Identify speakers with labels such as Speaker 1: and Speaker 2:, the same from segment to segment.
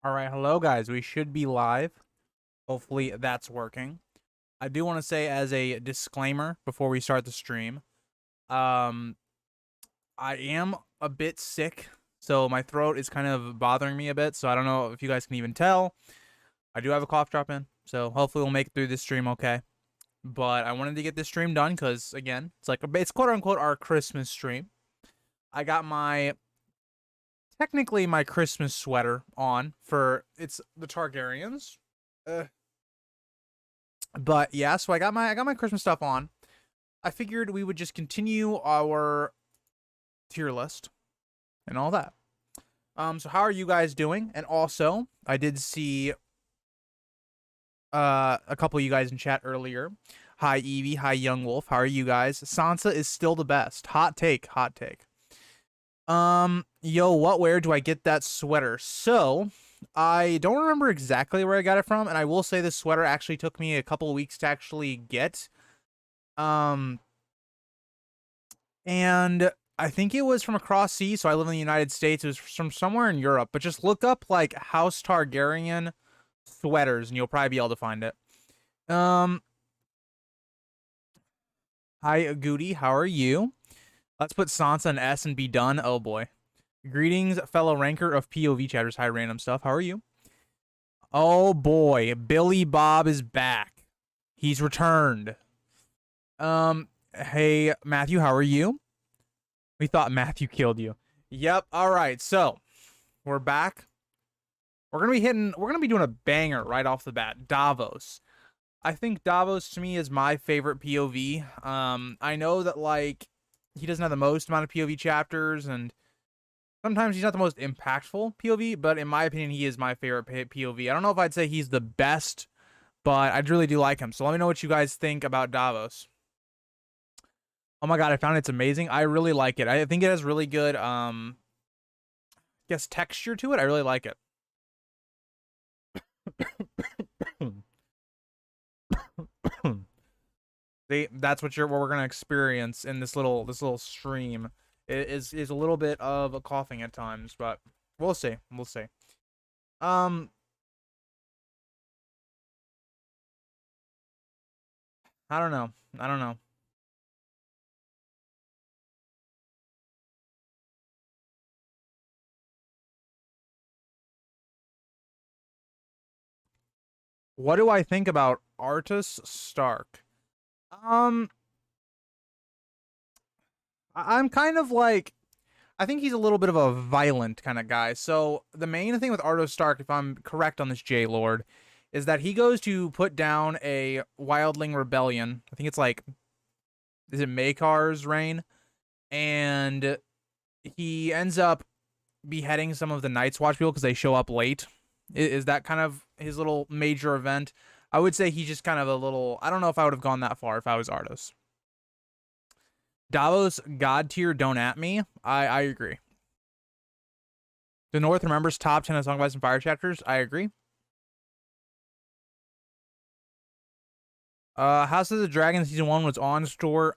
Speaker 1: All right, hello guys. We should be live. Hopefully that's working. I do want to say as a disclaimer before we start the stream, um I am a bit sick, so my throat is kind of bothering me a bit, so I don't know if you guys can even tell. I do have a cough drop in, so hopefully we'll make it through this stream okay. But I wanted to get this stream done cuz again, it's quote unquote our Christmas stream. I got my technically my Christmas sweater on for it's the Targaryens. But yeah, so I got my Christmas stuff on. I figured we would just continue our tier list and all that. So how are you guys doing? And also, I did see a couple of you guys in chat earlier. Hi Evie, hi Young Wolf. How are you guys? Sansa is still the best. Hot take, hot take. Yo, where do I get that sweater? So, I don't remember exactly where I got it from, and I will say this sweater actually took me a couple of weeks to actually get. And I think it was from across sea, so I live in the United States. It was from somewhere in Europe, but just look up like House Targaryen sweaters and you'll probably be able to find it. Hi Goody, how are you? Let's put Sansa in S and be done. Oh boy. Greetings, fellow ranker of POV chatters. Hi, random stuff. How are you? Oh boy, Billy Bob is back. He's returned. Hey Matthew, how are you? We thought Matthew killed you. Yep. All right. So we're back. We're gonna be doing a banger right off the bat. Davos. I think Davos to me is my favorite POV. I know that like he doesn't have the most amount of POV chapters, and sometimes he's not the most impactful POV, but in my opinion, he is my favorite POV. I don't know if I'd say he's the best, but I really do like him. So let me know what you guys think about Davos. Oh my god, I found it's amazing. I really like it. I think it has really good, I guess texture to it. I really like it. See, that's what we're gonna experience in this little stream. It is a little bit of a coughing at times, but we'll see. We'll see. I don't know. I don't know. What do I think about Artus Stark? I'm kind of like, I think he's a little bit of a violent kind of guy. So the main thing with Artus Stark, if I'm correct on this J Lord, is that he goes to put down a wildling rebellion. I think it's like, is it Makar's reign? And he ends up beheading some of the Night's Watch people because they show up late. Is that kind of his little major event? I would say he's just kind of a little, I don't know if I would have gone that far if I was Artus. Davos God tier, don't at me. I agree. The North remembers top 10 of Song of Ice and Fire chapters. I agree. House of the Dragon season 1 was on store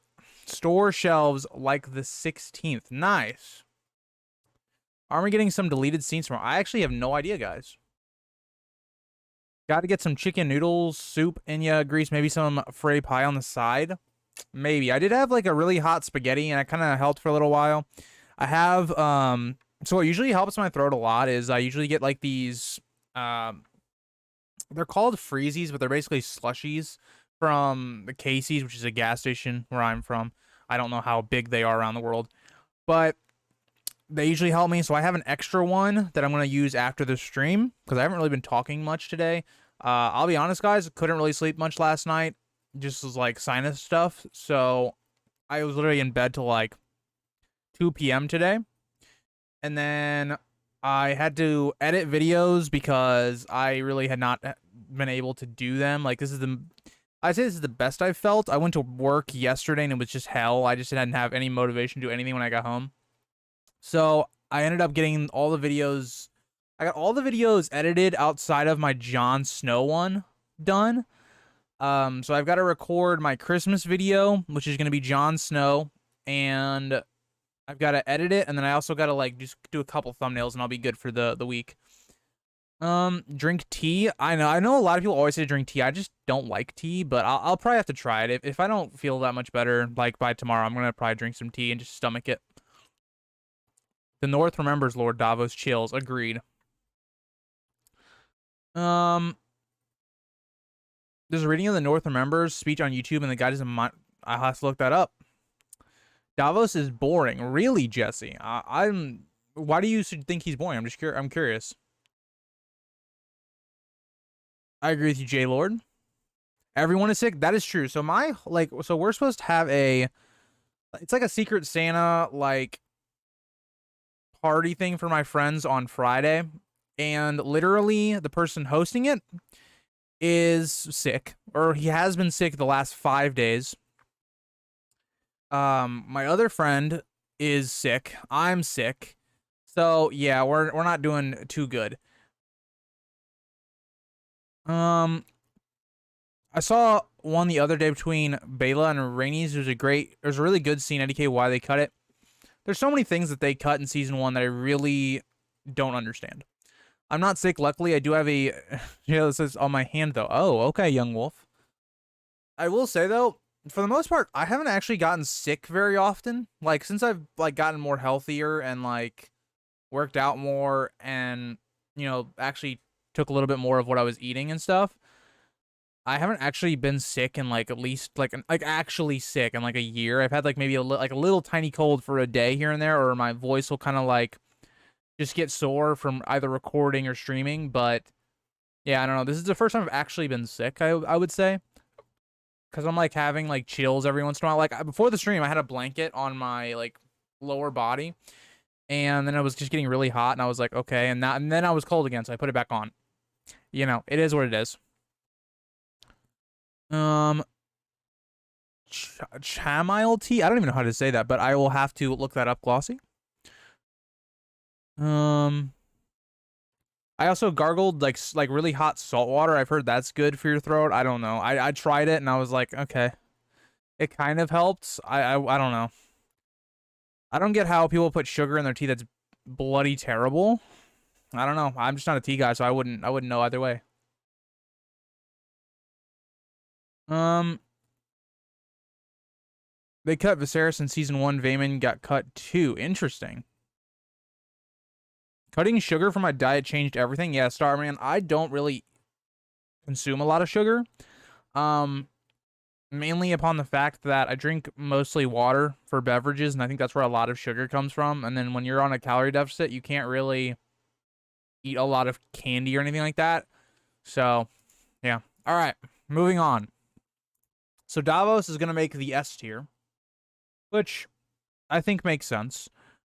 Speaker 1: shelves like the 16th. Nice. Are we getting some deleted scenes from? I actually have no idea, guys. Got to get some chicken noodles, soup, and yeah, grease, maybe some fray pie on the side. Maybe. I did have like a really hot spaghetti, and I kind of helped for a little while. I have so what usually helps my throat a lot is I usually get like these they're called freezies, but they're basically slushies from the Casey's, which is a gas station where I'm from. I don't know how big they are around the world, but they usually help me. So I have an extra one that I'm going to use after the stream because I haven't really been talking much today. I'll be honest, guys, couldn't really sleep much last night. Just was like sinus stuff. So I was literally in bed till like 2 p.m. today. And then I had to edit videos because I really had not been able to do them. Like I'd say this is the best I've felt. I went to work yesterday and it was just hell. I just didn't have any motivation to do anything when I got home. So I ended up getting all the videos. I got all the videos edited outside of my Jon Snow one done. So I've got to record my Christmas video, which is going to be Jon Snow, and I've got to edit it, and then I also got to like just do a couple thumbnails, and I'll be good for the week. Drink tea. I know a lot of people always say to drink tea. I just don't like tea, but I'll probably have to try it. If I don't feel that much better, like by tomorrow, I'm gonna probably drink some tea and just stomach it. The North remembers Lord Davos chills. Agreed. Um, there's a reading of the North remembers speech on YouTube, and the guy doesn't mind. I have to look that up. Davos is boring, really, Jesse. I'm. Why do you think he's boring? I'm curious. I agree with you, J Lord. Everyone is sick. That is true. So so we're supposed to have it's like a Secret Santa like party thing for my friends on Friday, and literally the person hosting it is sick, or he has been sick the last 5 days. My other friend is sick. I'm sick. So yeah, we're not doing too good. I saw one the other day between Bela and Rhaenys. There's a really good scene. IDK why they cut it. There's so many things that they cut in season 1 that I really don't understand. I'm not sick. Luckily, I do have a. Yeah, this is on my hand though. Oh, okay, young wolf. I will say though, for the most part, I haven't actually gotten sick very often. Like since I've like gotten more healthier and like worked out more and actually took a little bit more of what I was eating and stuff. I haven't actually been sick in like at least like actually sick in like a year. I've had like maybe a little tiny cold for a day here and there, or my voice will kind of like just get sore from either recording or streaming. But yeah, I don't know. This is the first time I've actually been sick. I would say because I'm like having like chills every once in a while. Like before the stream, I had a blanket on my like lower body, and then I was just getting really hot, and I was like, okay, and then I was cold again, so I put it back on. It is what it is. Um, chamomile tea. I don't even know how to say that, but I will have to look that up. Glossy. I also gargled like really hot salt water. I've heard that's good for your throat. I don't know. I tried it and I was like, okay, it kind of helped. I don't know. I don't get how people put sugar in their tea. That's bloody terrible. I don't know. I'm just not a tea guy, so I wouldn't know either way. They cut Viserys in season 1. Vayman got cut too. Interesting. Cutting sugar from my diet changed everything. Yeah, Starman. I don't really consume a lot of sugar. Mainly upon the fact that I drink mostly water for beverages, and I think that's where a lot of sugar comes from. And then when you're on a calorie deficit, you can't really eat a lot of candy or anything like that. So, yeah. All right, moving on. So Davos is going to make the S tier, which I think makes sense.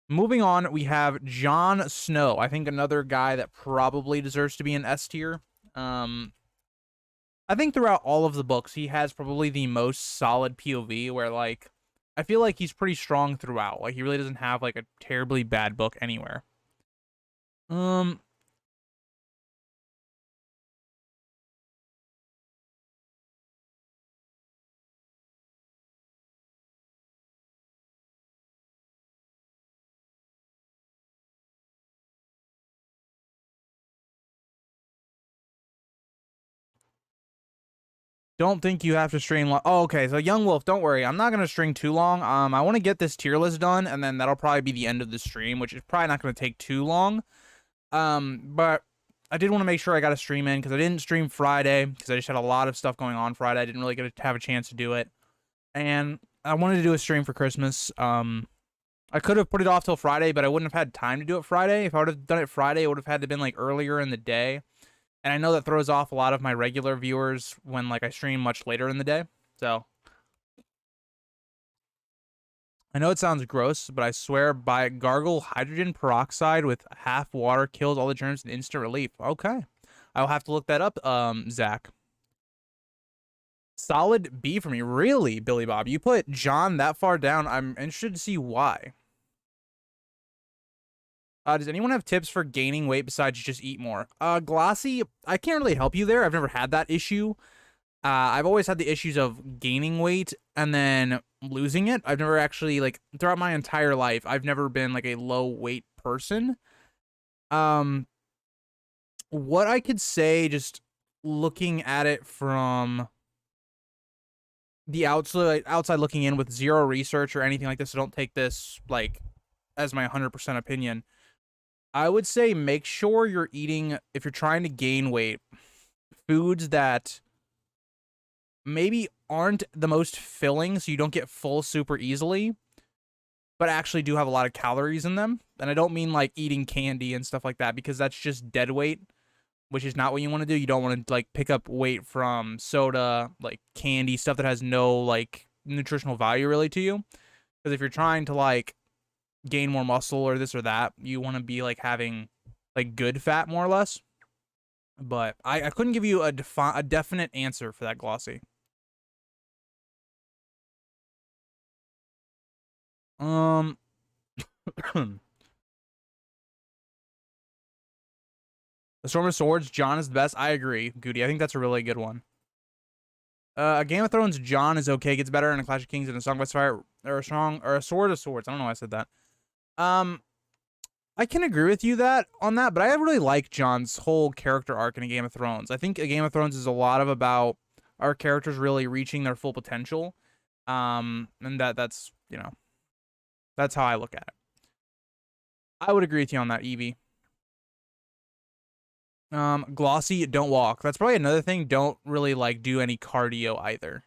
Speaker 1: Moving on, we have Jon Snow. I think another guy that probably deserves to be an S tier. I think throughout all of the books, he has probably the most solid POV where, like, I feel like he's pretty strong throughout. Like, he really doesn't have, like, a terribly bad book anywhere. Don't think you have to string long. Oh, okay. So Young Wolf, don't worry. I'm not gonna string too long. I want to get this tier list done, and then that'll probably be the end of the stream, which is probably not gonna take too long. But I did want to make sure I got a stream in because I didn't stream Friday because I just had a lot of stuff going on Friday. I didn't really get to have a chance to do it, and I wanted to do a stream for Christmas. I could have put it off till Friday, but I wouldn't have had time to do it Friday. If I would have done it Friday, it would have had to been like earlier in the day. And I know that throws off a lot of my regular viewers when like I stream much later in the day. So I know it sounds gross, but I swear by gargle hydrogen peroxide with half water kills all the germs in instant relief. Okay. I'll have to look that up, Zach. Solid B for me. Really, Billy Bob? You put Jon that far down. I'm interested to see why. Does anyone have tips for gaining weight besides just eat more? Glossy, I can't really help you there. I've never had that issue. I've always had the issues of gaining weight and then losing it. I've never actually, like, throughout my entire life, I've never been, like, a low weight person. what I could say, just looking at it from the outside looking in with zero research or anything like this, so don't take this like as my 100% opinion. I would say make sure you're eating, if you're trying to gain weight, foods that maybe aren't the most filling, so you don't get full super easily, but actually do have a lot of calories in them. And I don't mean like eating candy and stuff like that, because that's just dead weight, which is not what you want to do. You don't want to like pick up weight from soda, like candy, stuff that has no like nutritional value really to you. Because if you're trying to like gain more muscle or this or that, you want to be like having like good fat more or less. But I couldn't give you a definite answer for that, Glossy. The Storm of Swords, Jon is the best. I agree, Goody. I think that's a really good one. A Game of Thrones, Jon is okay, gets better in a Clash of Kings and a Song of Fire, or a Sword of Swords. I don't know why I said that. I can agree with you on that, but I really like Jon's whole character arc in a Game of Thrones. I think a Game of Thrones is a lot about our characters really reaching their full potential. And that's, you know, that's how I look at it. I would agree with you on that, Evie. Glossy, don't walk. That's probably another thing. Don't really like do any cardio either.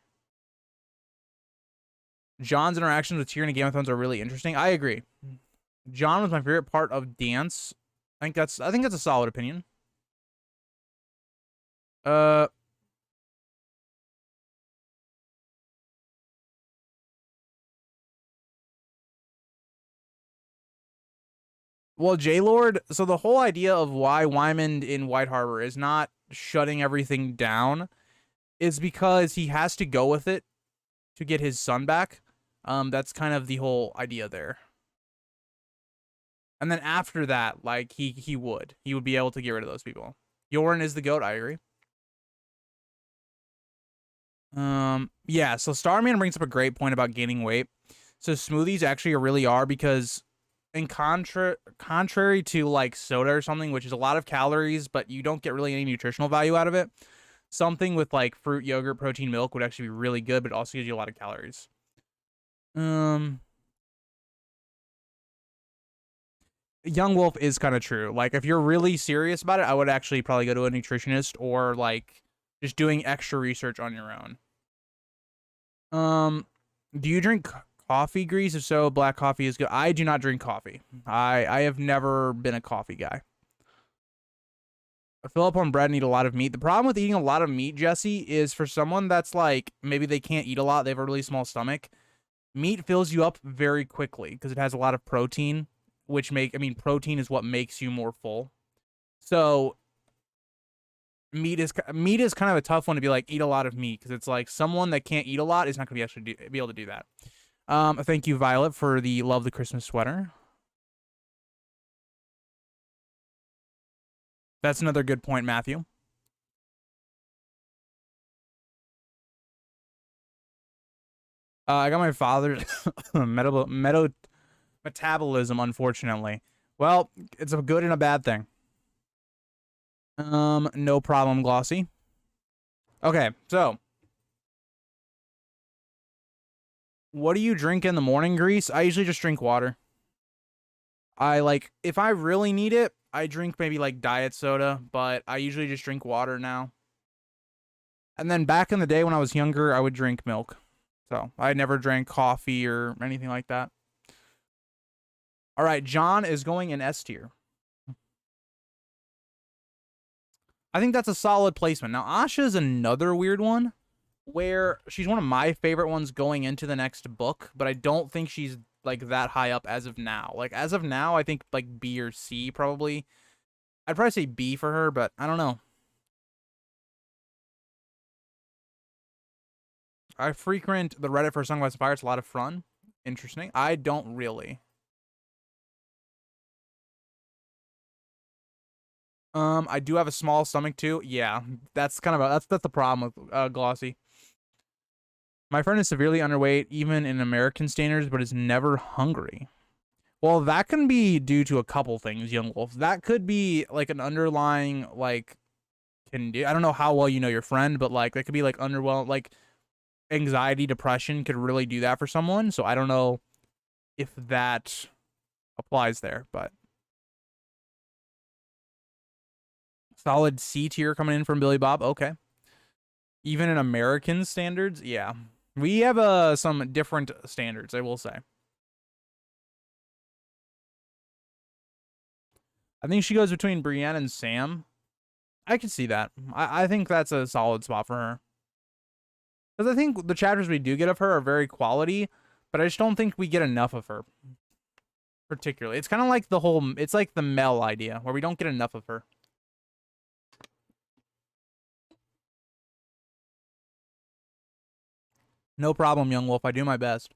Speaker 1: Jon's interactions with Tyrion in Game of Thrones are really interesting. I agree. Jon was my favorite part of dance. I think that's a solid opinion. Well, J-Lord, so the whole idea of why Wyman in White Harbor is not shutting everything down is because he has to go with it to get his son back. That's kind of the whole idea there. And then after that, like, he would be able to get rid of those people. Yoren is the GOAT, I agree. Yeah, so Starman brings up a great point about gaining weight. So smoothies actually really are, because in contrary to like soda or something, which is a lot of calories, but you don't get really any nutritional value out of it, something with like fruit, yogurt, protein, milk would actually be really good, but it also gives you a lot of calories. Young Wolf is kind of true. Like, if you're really serious about it, I would actually probably go to a nutritionist, or like just doing extra research on your own. Do you drink coffee, Grease? If so, black coffee is good. I do not drink coffee. I have never been a coffee guy. I fill up on bread and eat a lot of meat. The problem with eating a lot of meat, Jesse, is for someone that's like, maybe they can't eat a lot, they have a really small stomach, meat fills you up very quickly because it has a lot of protein, which protein is what makes you more full. So meat is kind of a tough one to be like, eat a lot of meat, because it's like someone that can't eat a lot is not going to be able to do that. Thank you, Violet, for the love the Christmas sweater. That's another good point, Matthew. I got my father's metabolism, unfortunately. Well, it's a good and a bad thing. No problem, Glossy. Okay, so what do you drink in the morning, Grease? I usually just drink water. If I really need it, I drink maybe like diet soda, but I usually just drink water now. And then back in the day when I was younger, I would drink milk. So I never drank coffee or anything like that. All right, Jon is going in S tier. I think that's a solid placement. Now, Asha is another weird one, where she's one of my favorite ones going into the next book, but I don't think she's like that high up as of now. Like, as of now, I think like B or C probably. I'd probably say B for her, but I don't know. I frequent the Reddit for Song of Fire. It's a lot of fun. Interesting. I don't really. I do have a small stomach too. Yeah, that's kind of that's the problem with Glossy. My friend is severely underweight, even in American standards, but is never hungry. Well, that can be due to a couple things, Young Wolf. That could be like an underlying like I don't know how well you know your friend, but like that could be like underwhelmed, like anxiety, depression could really do that for someone. So I don't know if that applies there, but solid C tier coming in from Billy Bob. Okay. Even in American standards, yeah. We have some different standards, I will say. I think she goes between Brienne and Sam. I can see that. I think that's a solid spot for her. Because I think the chapters we do get of her are very quality, but I just don't think we get enough of her. Particularly. It's kind of like it's like the Mel idea, where we don't get enough of her. No problem, Young Wolf. I do my best.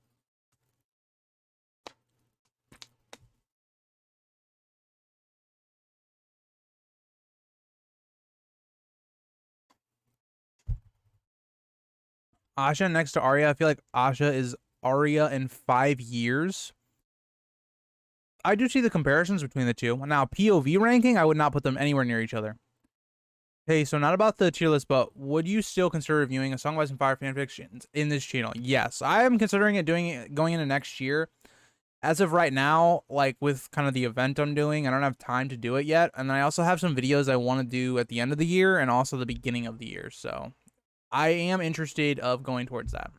Speaker 1: Asha next to Arya. I feel like Asha is Arya in 5 years. I do see the comparisons between the two. Now, POV ranking, I would not put them anywhere near each other. Hey, so not about the tier list, but would you still consider reviewing A Song of Ice and Fire fanfictions in this channel? Yes, I am considering it going into next year. As of right now, like with kind of the event I'm doing, I don't have time to do it yet. And I also have some videos I want to do at the end of the year and also the beginning of the year. So I am interested of going towards that.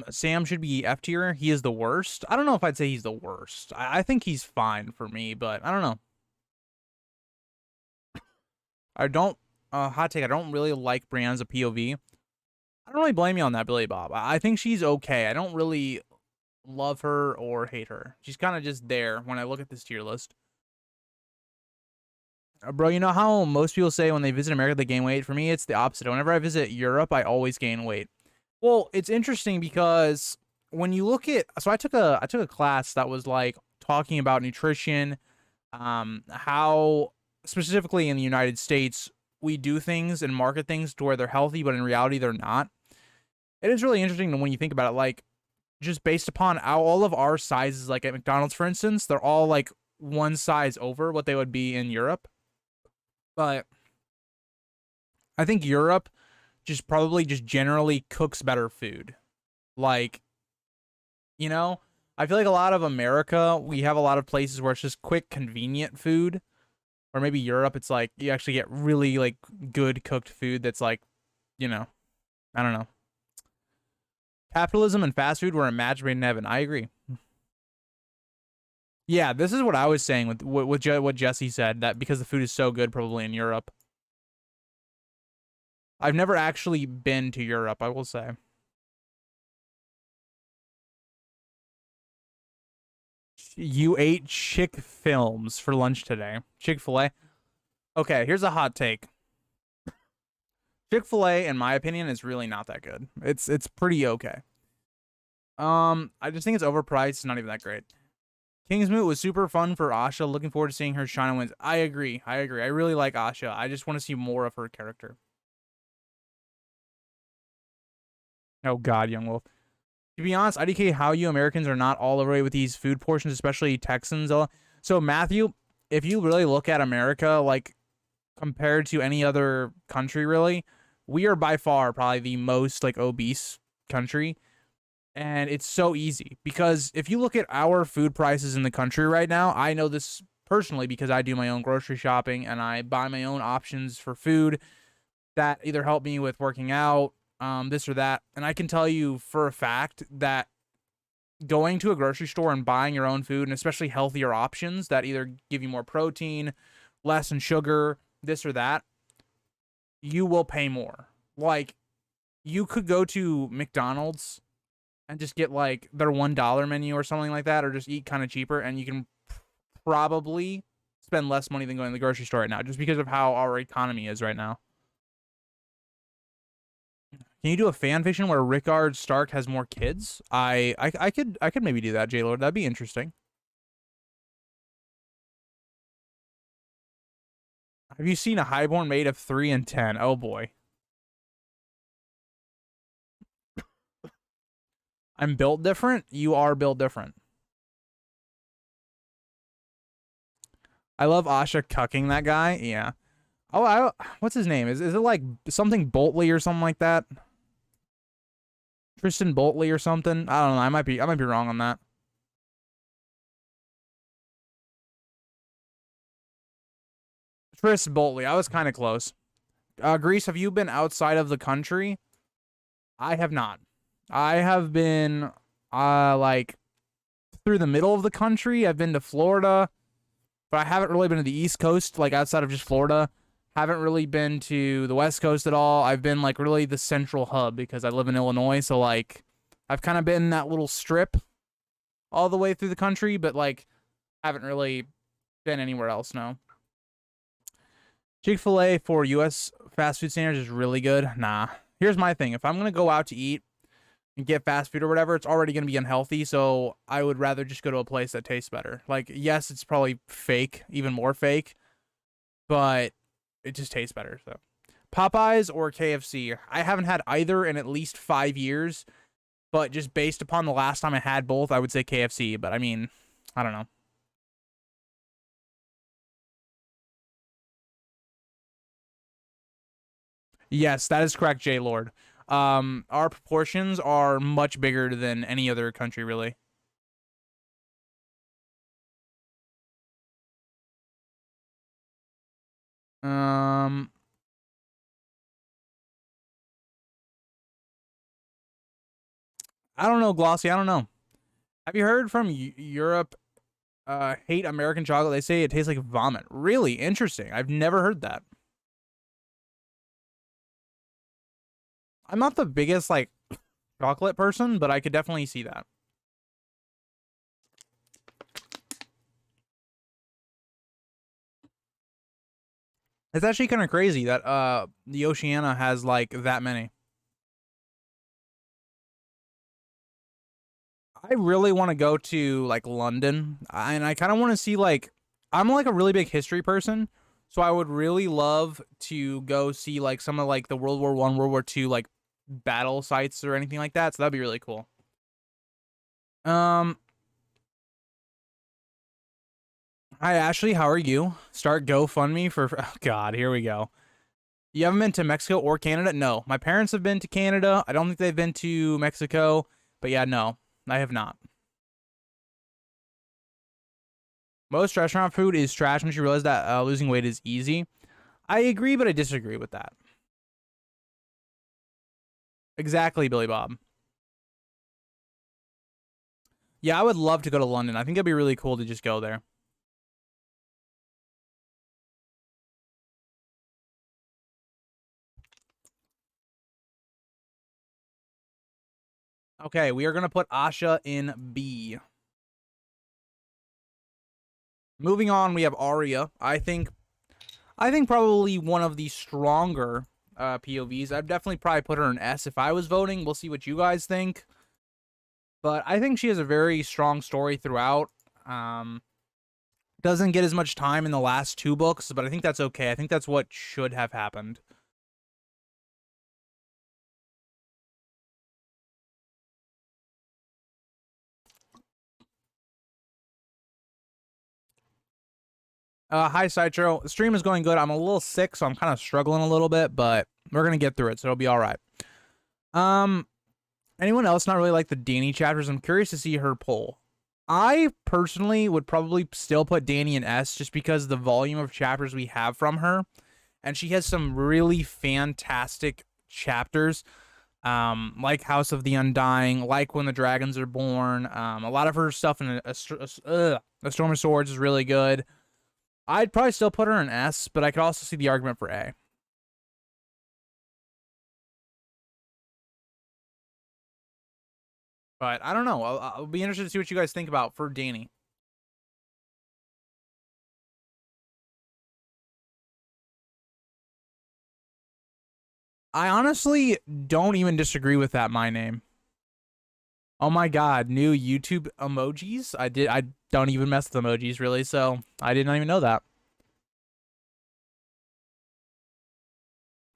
Speaker 1: Sam should be F tier. He is the worst. I don't know if I'd say he's the worst. I think he's fine for me, but I don't know. I don't, hot take, I don't really like Brienne as a POV. I don't really blame you on that, Billy Bob. I think she's okay. I don't really love her or hate her. She's kind of just there when I look at this tier list. Bro, you know how most people say when they visit America they gain weight? For me, it's the opposite. Whenever I visit Europe, I always gain weight. Well, it's interesting because when you look at, so I took a class that was like talking about nutrition, how specifically in the United States we do things and market things to where they're healthy, but in reality they're not. It is really interesting when you think about it, like just based upon all of our sizes, like at McDonald's, for instance, they're all like one size over what they would be in Europe. But I think Europe just probably just generally cooks better food. Like, you know, I feel like a lot of America, we have a lot of places where it's just quick, convenient food. Or maybe Europe, it's like you actually get really like good cooked food that's like, you know, I don't know. Capitalism and fast food were a match made in heaven. I agree. Yeah, this is what I was saying with what Jesse said, that because the food is so good probably in Europe. I've never actually been to Europe, I will say. You ate Chick films for lunch today. Chick-fil-A. Okay, here's a hot take. Chick-fil-A, in my opinion, is really not that good. It's pretty okay. I just think it's overpriced, not even that great. Kingsmoot was super fun for Asha. Looking forward to seeing her shine and wins. I agree. I really like Asha. I just want to see more of her character. Oh God, Young Wolf. To be honest, IDK, how you Americans are not all the way with these food portions, especially Texans. So Matthew, if you really look at America, like compared to any other country, really, we are by far probably the most like obese country. And it's so easy because if you look at our food prices in the country right now, I know this personally because I do my own grocery shopping and I buy my own options for food that either help me with working out, this or that. And I can tell you for a fact that going to a grocery store and buying your own food, and especially healthier options that either give you more protein, less in sugar, this or that, you will pay more. Like, you could go to McDonald's and just get like their $1 menu or something like that, or just eat kind of cheaper, and you can probably spend less money than going to the grocery store right now, just because of how our economy is right now. Can you do a fan fiction where Rickard Stark has more kids? I could maybe do that, J-Lord. That'd be interesting. Have you seen a highborn made of 3 and 10? Oh boy. I'm built different. You are built different. I love Asha cucking that guy. Yeah. Oh, what's his name? Is it like something Boltley or something like that? Tristan Boltley or something? I don't know. I might be wrong on that. Tris Boltley. I was kind of close. Greece, have you been outside of the country? I have not. I have been like through the middle of the country. I've been to Florida, but I haven't really been to the East Coast, like outside of just Florida. Haven't really been to the West Coast at all. I've been like really the central hub because I live in Illinois, so like I've kind of been that little strip all the way through the country, but like haven't really been anywhere else, no. Chick-fil-A for US fast food standards is really good. Nah. Here's my thing. If I'm going to go out to eat and get fast food or whatever, it's already going to be unhealthy, so I would rather just go to a place that tastes better. Like, yes, it's probably fake, even more fake, but it just tastes better. So, Popeyes or KFC? I haven't had either in at least 5 years, but just based upon the last time I had both, I would say KFC, but I mean, I don't know. Yes, that is correct, J Lord. Our proportions are much bigger than any other country, really. Um, I don't know, Glossy. I don't know. Have you heard from Europe? Hate American chocolate. They say it tastes like vomit. Really interesting. I've never heard that. I'm not the biggest like chocolate person, but I could definitely see that. It's actually kind of crazy that the Oceania has like that many. I really want to go to like London, and I kind of want to see like I'm like a really big history person, so I would really love to go see like some of like the World War I, World War II like battle sites or anything like that. So that'd be really cool. Um, Hi Ashley, how are you? Start GoFundMe for oh God, here we go. You haven't been to Mexico or Canada? No, my parents have been to Canada. I don't think they've been to Mexico, but yeah, no, I have not. Most restaurant food is trash once you realize that losing weight is easy. I agree, but I disagree with that. Exactly, Billy Bob. Yeah, I would love to go to London. I think it'd be really cool to just go there. Okay, we are going to put Asha in B. Moving on, we have Arya. I think probably one of the stronger POVs. I'd definitely probably put her in S if I was voting. We'll see what you guys think. But I think she has a very strong story throughout. Doesn't get as much time in the last two books, but I think that's okay. I think that's what should have happened. Hi, Citro. The stream is going good. I'm a little sick, so I'm kind of struggling a little bit, but we're going to get through it, so it'll be all right. Anyone else not really like the Dany chapters? I'm curious to see her poll. I personally would probably still put Dany in S just because of the volume of chapters we have from her. And she has some really fantastic chapters, like House of the Undying, like When the Dragons Are Born. A lot of her stuff in a Storm of Swords is really good. I'd probably still put her in S, but I could also see the argument for A. But I don't know. I'll be interested to see what you guys think about for Dany. I honestly don't even disagree with that my name. Oh my god, new YouTube emojis? I don't even mess with emojis really, so I didn't even know that.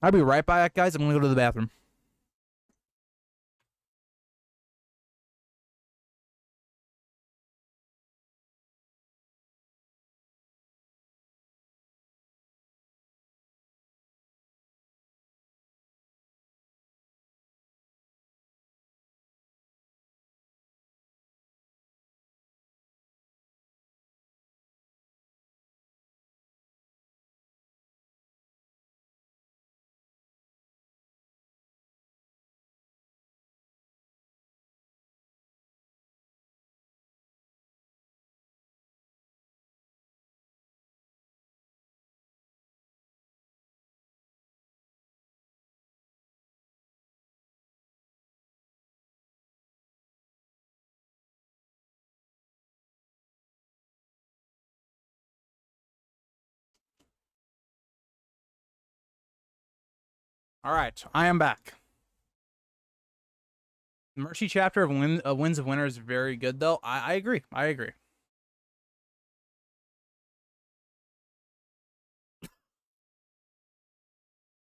Speaker 1: I'll be right back, guys. I'm gonna go to the bathroom. All right, I am back. The Mercy chapter of Winds of Winter is very good, though. I agree. I agree.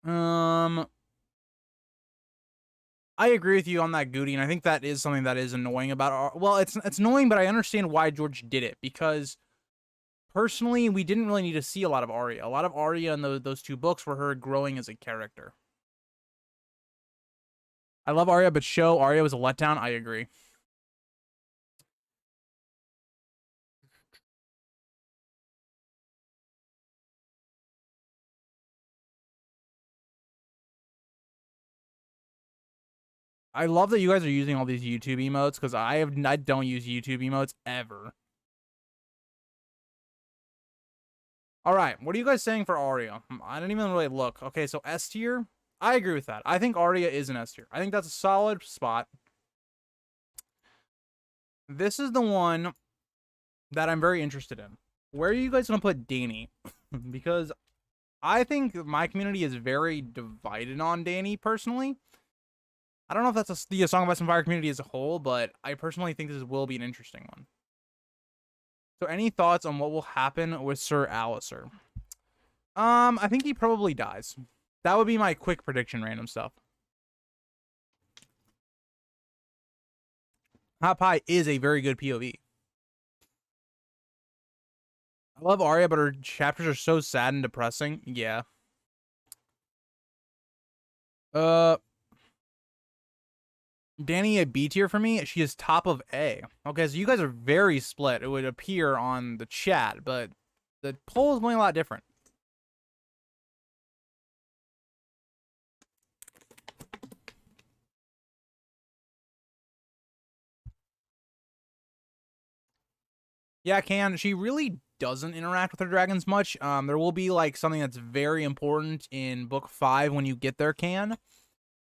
Speaker 1: I agree with you on that, Goody, and I think that is something that is annoying about. Well, it's annoying, but I understand why George did it, because personally, we didn't really need to see a lot of Arya. A lot of Arya in those two books were her growing as a character. I love Arya, but Arya was a letdown. I agree. I love that you guys are using all these YouTube emotes, because I don't use YouTube emotes ever. All right, what are you guys saying for Arya? I didn't even really look. Okay, so S tier. I agree with that. I think Arya is an S tier. I think that's a solid spot. This is the one that I'm very interested in. Where are you guys gonna put Dany? Because I think my community is very divided on Dany personally. I don't know if that's the Song of Ice and Fire community as a whole, but I personally think this will be an interesting one. So any thoughts on what will happen with Sir Alistair? I think he probably dies. That would be my quick prediction, random stuff. Hot Pie is a very good POV. I love Arya, but her chapters are so sad and depressing. Yeah. Dany a B tier for me. She is top of A. Okay, so you guys are very split. It would appear on the chat, but the poll is going a lot different. Yeah, she really doesn't interact with her dragons much. There will be like something that's very important in book 5 when you get there,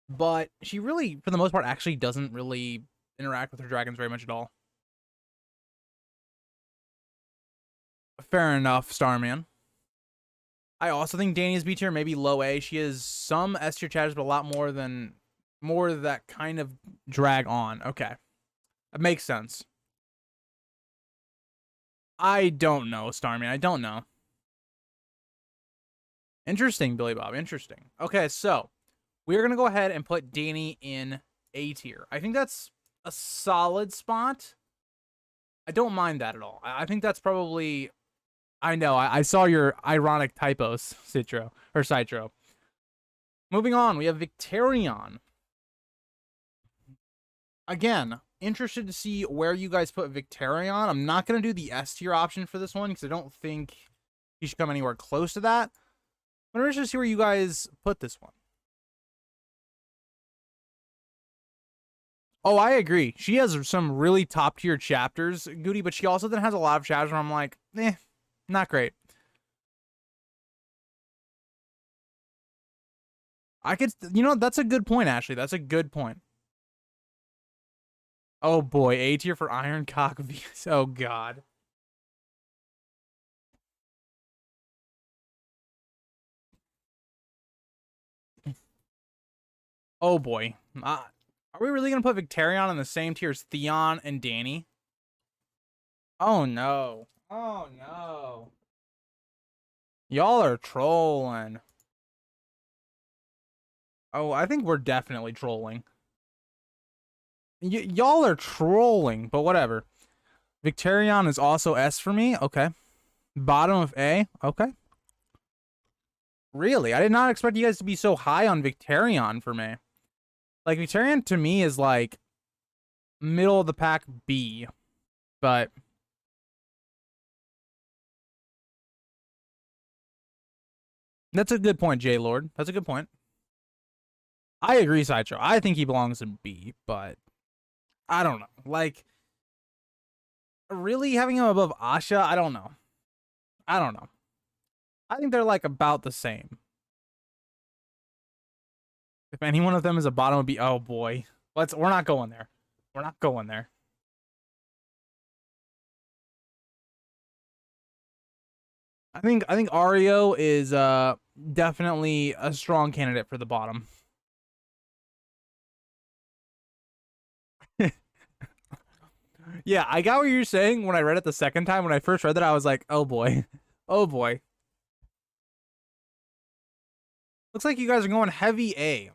Speaker 1: but she really, for the most part, actually doesn't really interact with her dragons very much at all. Fair enough, Starman. I also think Dany's B tier, maybe low A. She has some S tier chapters, but a lot more that kind of drag on. Okay, that makes sense. I don't know, Starman. I don't know. Interesting, Billy Bob. Interesting. Okay, so we're going to go ahead and put Dany in A tier. I think that's a solid spot. I don't mind that at all. I think that's probably... I know. I saw your ironic typos, Citro. Moving on, we have Victarion. Again, interested to see where you guys put Victarion. I'm not going to do the S tier option for this one because I don't think he should come anywhere close to that. But I'm interested to see where you guys put this one. Oh, I agree. She has some really top tier chapters, Goody, but she also then has a lot of chapters where I'm like, not great. That's a good point, Ashley. That's a good point. Oh boy, A tier for Ironcock vs. Oh god. Oh boy. Are we really gonna put Victarion in the same tier as Theon and Dany? Oh no. Oh no. Y'all are trolling. Oh, I think we're definitely trolling. Y'all are trolling, but whatever. Victarion is also S for me. Okay. Bottom of A. Okay. Really? I did not expect you guys to be so high on Victarion for me. Like, Victarion to me is like middle of the pack B. But that's a good point, J Lord. That's a good point. I agree, Sideshow. I think he belongs in B, but I don't know. Like, really having him above Asha? I don't know. I think they're like about the same. If any one of them is a bottom of B, oh boy. We're not going there. We're not going there. I think Ario is definitely a strong candidate for the bottom. Yeah, I got what you're saying when I read it the second time. When I first read that, I was like, oh boy. Oh boy. Looks like you guys are going heavy A.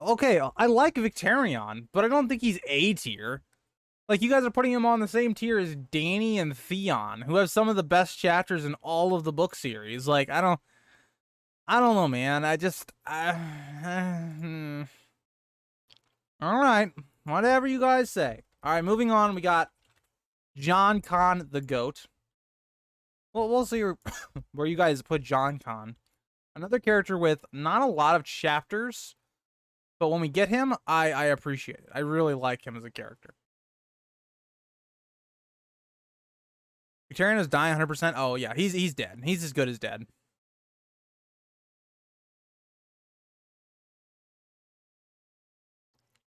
Speaker 1: Okay, I like Victarion, but I don't think he's A tier. Like, you guys are putting him on the same tier as Dany and Theon, who have some of the best chapters in all of the book series. Like, I don't know, man. All right, whatever you guys say. All right, moving on. We got Jon Con the Goat. Well, we'll see where you guys put Jon Con. Another character with not a lot of chapters, but when we get him, I appreciate it. I really like him as a character. Victarion is dying 100%. Oh yeah, he's dead. He's as good as dead.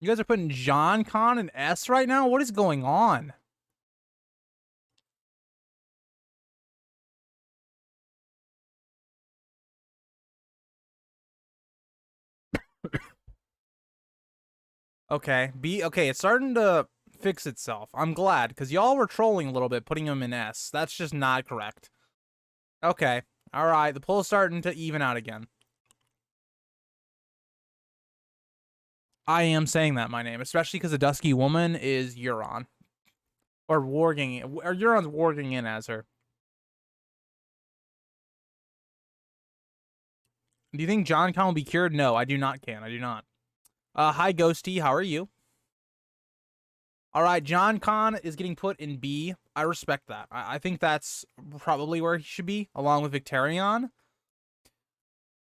Speaker 1: You guys are putting Jon Con in S right now? What is going on? Okay, okay, it's starting to fix itself. I'm glad, because y'all were trolling a little bit, putting him in S. That's just not correct. Okay, alright, the poll's starting to even out again. I am saying that, my name, especially because the Dusky Woman is Euron. Or Euron's warging in as her. Do you think Jon Con will be cured? No, I do not, I do not. Hi, Ghosty, how are you? Alright, Jon Con is getting put in B. I respect that. I think that's probably where he should be, along with Victarion.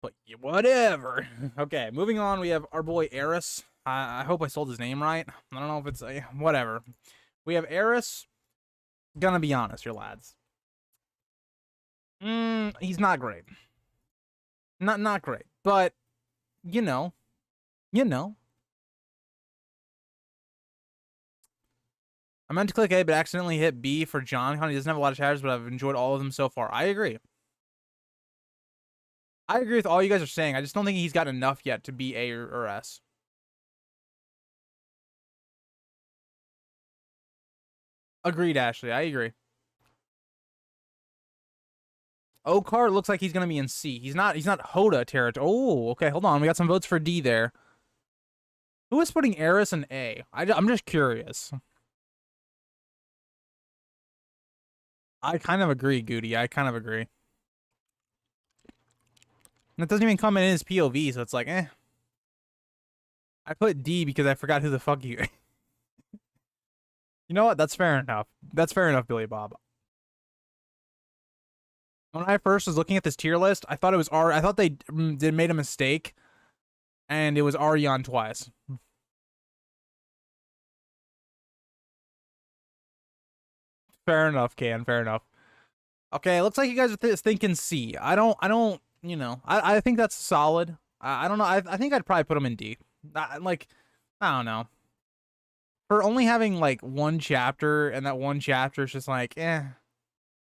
Speaker 1: But whatever. Okay, moving on, we have our boy Aerys. I hope I sold his name right. I don't know if it's whatever. We have Aerys. Gonna be honest, your lads. He's not great. Not great, but you know. I meant to click A, but accidentally hit B for Jon Con. He doesn't have a lot of chapters, but I've enjoyed all of them so far. I agree. I agree with all you guys are saying. I just don't think he's got enough yet to be A or S. Agreed, Ashley. I agree. Okar looks like he's gonna be in C. He's not Hoda territory. Oh, okay, hold on. We got some votes for D there. Who is putting Aerys in A? I'm just curious. I kind of agree, Goody. I kind of agree. And it doesn't even come in his POV, so it's like, eh. I put D because I forgot who the fuck you. You know what? That's fair enough. That's fair enough, Billy Bob. When I first was looking at this tier list, I thought it was I thought they made a mistake, and it was Arya twice. Fair enough, Can. Fair enough. Okay, looks like you guys are thinking C. I don't. You know, I think that's solid. I don't know. I think I'd probably put him in D. I don't know. For only having like one chapter, and that one chapter is just like, eh.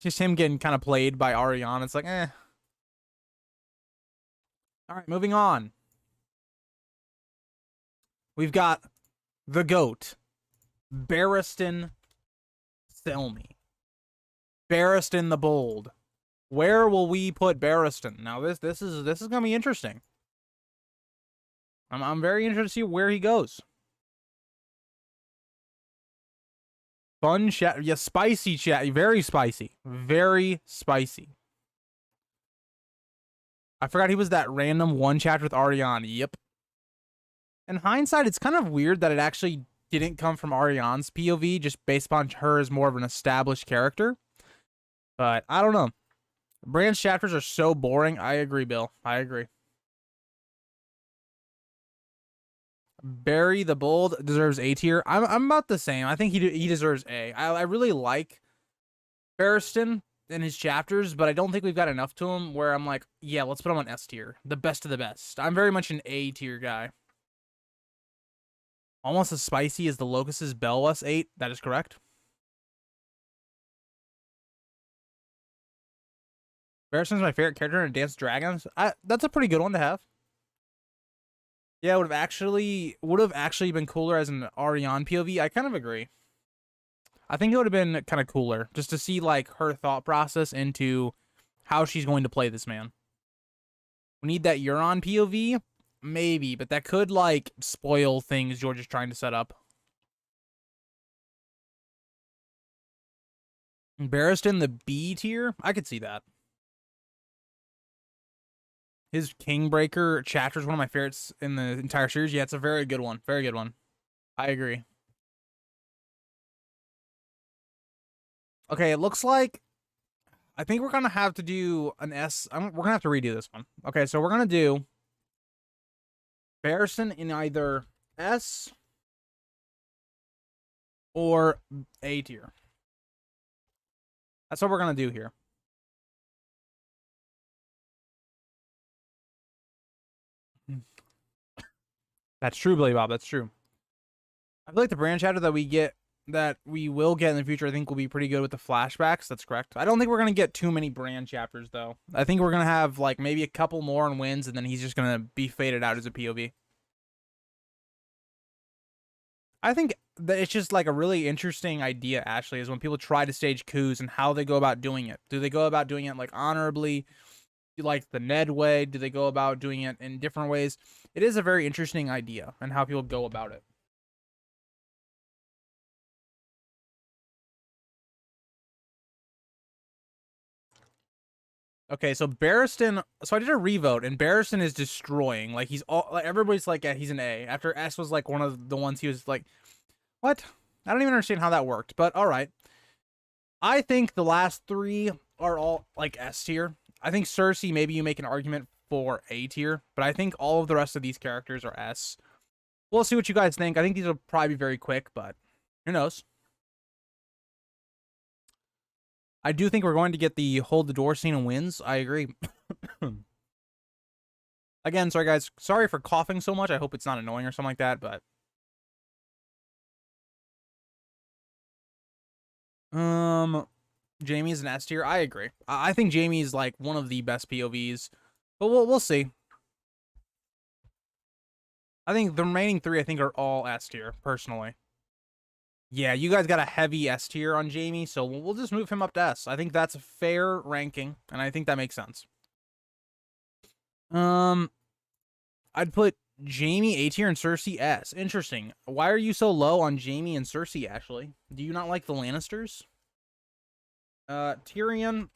Speaker 1: Just him getting kind of played by Arya. It's like, eh. All right, moving on. We've got the GOAT, Barristan Selmy. Barristan the Bold. Where will we put Barristan? Now this is gonna be interesting. I'm very interested to see where he goes. Fun chat, yeah, spicy chat, very spicy, very spicy. I forgot he was that random one chapter with Ariane. Yep. In hindsight, it's kind of weird that it actually didn't come from Ariane's POV, just based upon her as more of an established character. But I don't know. Bran's chapters are so boring. I agree, Bill. I agree. Barry the Bold deserves A tier. I'm about the same. I think he deserves A. I really like Barristan in his chapters, but I don't think we've got enough to him where I'm like, yeah, let's put him on S tier. The best of the best. I'm very much an A tier guy. Almost as spicy as the Locust's Belwas 8. That is correct. Barristan's my favorite character in Dance Dragons. That's a pretty good one to have. Yeah, would have actually been cooler as an Ariane POV. I kind of agree. I think it would have been kind of cooler just to see like her thought process into how she's going to play this man. We need that Euron POV, maybe, but that could like spoil things George is trying to set up. Barristan the B tier, I could see that. His Kingbreaker chapter is one of my favorites in the entire series. Yeah, it's a very good one. Very good one. I agree. Okay, it looks like I think we're going to have to do an S. We're going to have to redo this one. Okay, so we're going to do Barristan in either S or A tier. That's what we're going to do here. That's true, Billy Bob. That's true. I feel like the branch chapter that we will get in the future, I think will be pretty good with the flashbacks. That's correct. I don't think we're going to get too many brand chapters, though. I think we're going to have, like, maybe a couple more in wins, and then he's just going to be faded out as a POV. I think that it's just, like, a really interesting idea, Ashley, is when people try to stage coups and how they go about doing it. Do they go about doing it, like, honorably, like the Ned way? Do they go about doing it in different ways? It is a very interesting idea and how people go about it. Okay, so Barristan. So I did a revote, and Barristan is destroying. Like he's all. Like, everybody's like, yeah, he's an A. After S was like one of the ones he was like, what? I don't even understand how that worked. But all right. I think the last three are all like S tier. I think Cersei, maybe you make an argument for A tier, but I think all of the rest of these characters are S. We'll see what you guys think. I think these will probably be very quick, but who knows? I do think we're going to get the hold the door scene and wins. I agree. Again, sorry guys. Sorry for coughing so much. I hope it's not annoying or something like that, but Jaime's an S tier. I agree. I think Jaime's like one of the best POVs, but we'll see. I think the remaining three I think are all S tier personally. Yeah, you guys got a heavy S tier on Jaime, so we'll just move him up to S. I think that's a fair ranking, and I think that makes sense. I'd put Jaime A tier and Cersei S. Interesting. Why are you so low on Jaime and Cersei, Ashley? Do you not like the Lannisters? Tyrion,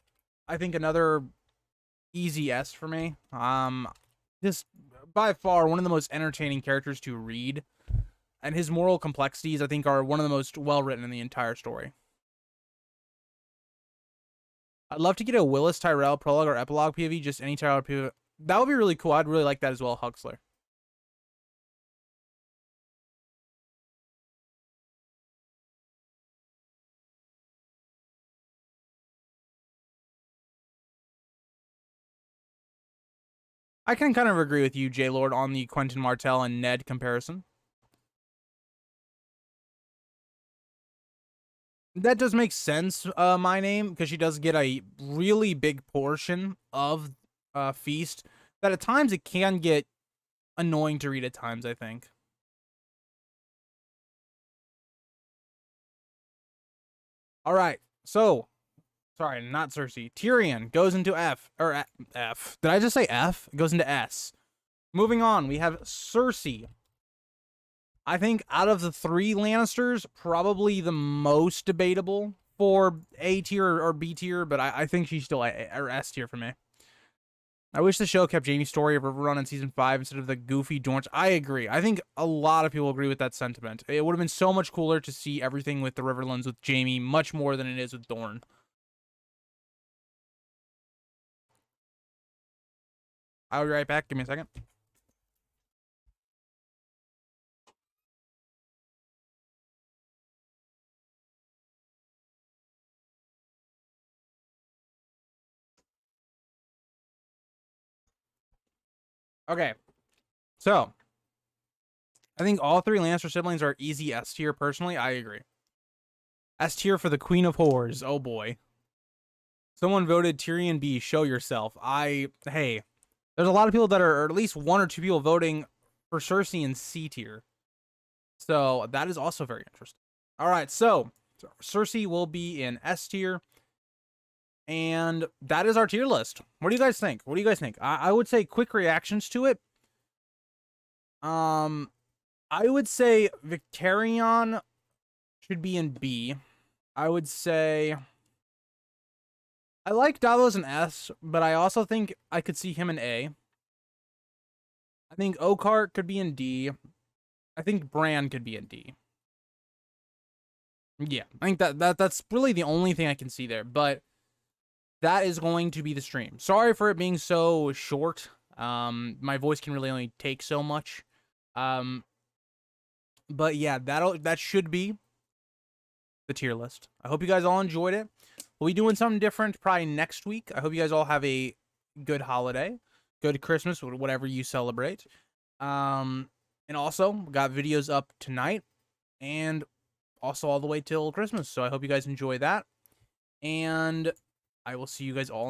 Speaker 1: I think another easy S for me. Just by far one of the most entertaining characters to read. And his moral complexities, I think, are one of the most well-written in the entire story. I'd love to get a Willis Tyrell prologue or epilogue POV, just any Tyrell POV. That would be really cool. I'd really like that as well, Huxler. I can kind of agree with you, J-Lord, on the Quentin Martell and Ned comparison. That does make sense, my name, because she does get a really big portion of Feast. That at times it can get annoying to read at times, I think. All right, so, sorry, not Cersei. Tyrion goes into F, or F. Did I just say F? It goes into S. Moving on, we have Cersei. I think out of the three Lannisters, probably the most debatable for A tier or B tier, but I think she's still A or S tier for me. I wish the show kept Jaime's story of Riverrun in season 5 instead of the goofy Dorne. I agree. I think a lot of people agree with that sentiment. It would have been so much cooler to see everything with the Riverlands with Jaime much more than it is with Dorne. I'll be right back. Give me a second. Okay. So, I think all three Lannister siblings are easy S tier personally. I agree. S tier for the Queen of Whores. Oh boy. Someone voted Tyrion B. Show yourself. Hey, there's a lot of people that are, or at least 1 or 2 people voting for Cersei in C tier. So that is also very interesting. All right, so Cersei will be in S tier. And that is our tier list. What do you guys think? I would say quick reactions to it. I would say Victarion should be in B. I would say I like Davos in S, but I also think I could see him in A. I think Oakheart could be in D. I think Bran could be in D. Yeah, I think that's really the only thing I can see there, but that is going to be the stream. Sorry for it being so short. My voice can really only take so much. But yeah, that should be the tier list. I hope you guys all enjoyed it. We'll be doing something different probably next week. I hope you guys all have a good holiday, good Christmas, whatever you celebrate. And also got videos up tonight and also all the way till Christmas. So I hope you guys enjoy that. And I will see you guys all